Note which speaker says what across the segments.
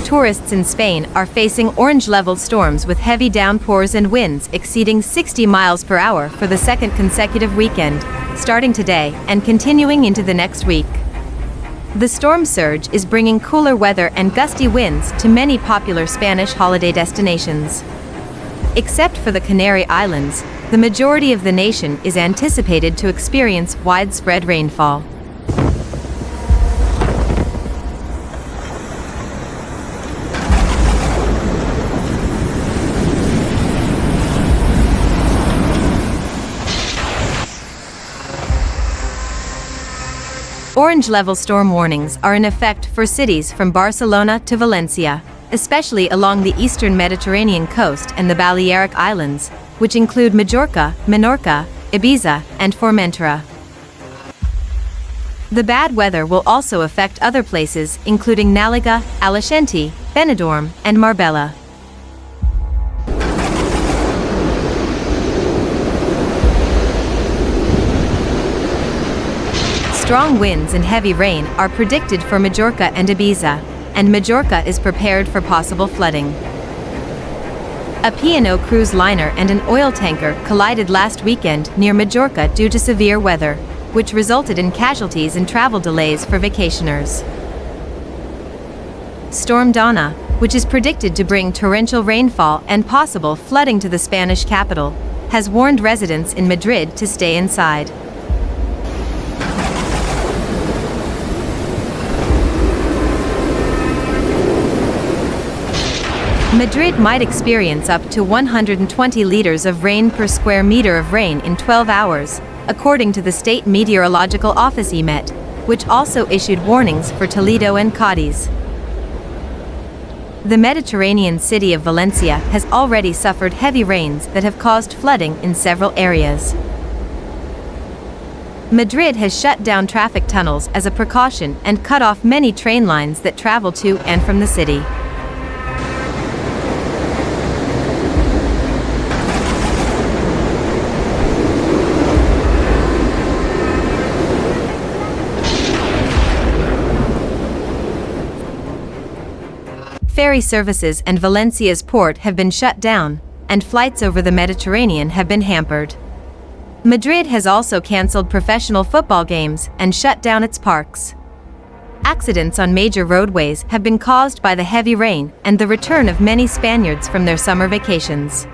Speaker 1: tourists in Spain are facing orange-level storms with heavy downpours and winds exceeding 60 miles per hour for the second consecutive weekend, starting today and continuing into the next week. The storm surge is bringing cooler weather and gusty winds to many popular Spanish holiday destinations. Except for the Canary Islands, the majority of the nation is anticipated to experience widespread rainfall. Orange-level storm warnings are in effect for cities from Barcelona to Valencia, especially along the eastern Mediterranean coast and the Balearic Islands, which include Majorca, Menorca, Ibiza, and Formentera. The bad weather will also affect other places including Naliga, Allochente, Benidorm, and Marbella. Strong winds and heavy rain are predicted for Majorca and Ibiza, and Majorca is prepared for possible flooding. A P&O cruise liner and an oil tanker collided last weekend near Majorca due to severe weather, which resulted in casualties and travel delays for vacationers. Storm Donna, which is predicted to bring torrential rainfall and possible flooding to the Spanish capital, has warned residents in Madrid to stay inside. Madrid might experience up to 120 liters of rain per square meter of rain in 12 hours, according to the State Meteorological Office EMET, which also issued warnings for Toledo and Cadiz. The Mediterranean city of Valencia has already suffered heavy rains that have caused flooding in several areas. Madrid has shut down traffic tunnels as a precaution and cut off many train lines that travel to and from the city. Ferry services and Valencia's port have been shut down, and flights over the Mediterranean have been hampered. Madrid has also cancelled professional football games and shut down its parks. Accidents on major roadways have been caused by the heavy rain and the return of many Spaniards from their summer vacations.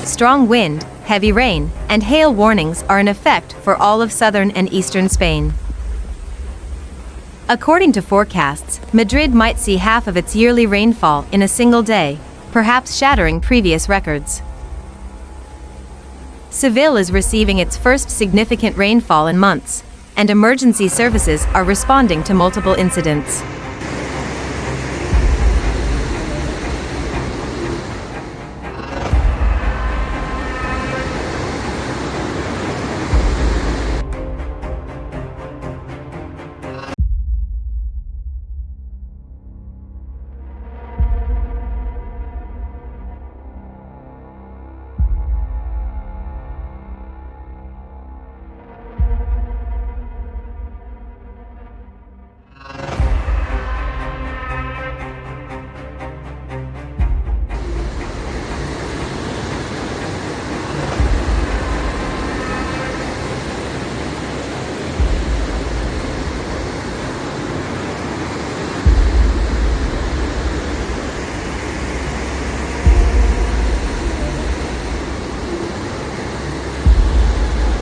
Speaker 1: Strong wind, heavy rain, and hail warnings are in effect for all of southern and eastern Spain. According to forecasts, Madrid might see half of its yearly rainfall in a single day, perhaps shattering previous records. Seville is receiving its first significant rainfall in months, and emergency services are responding to multiple incidents.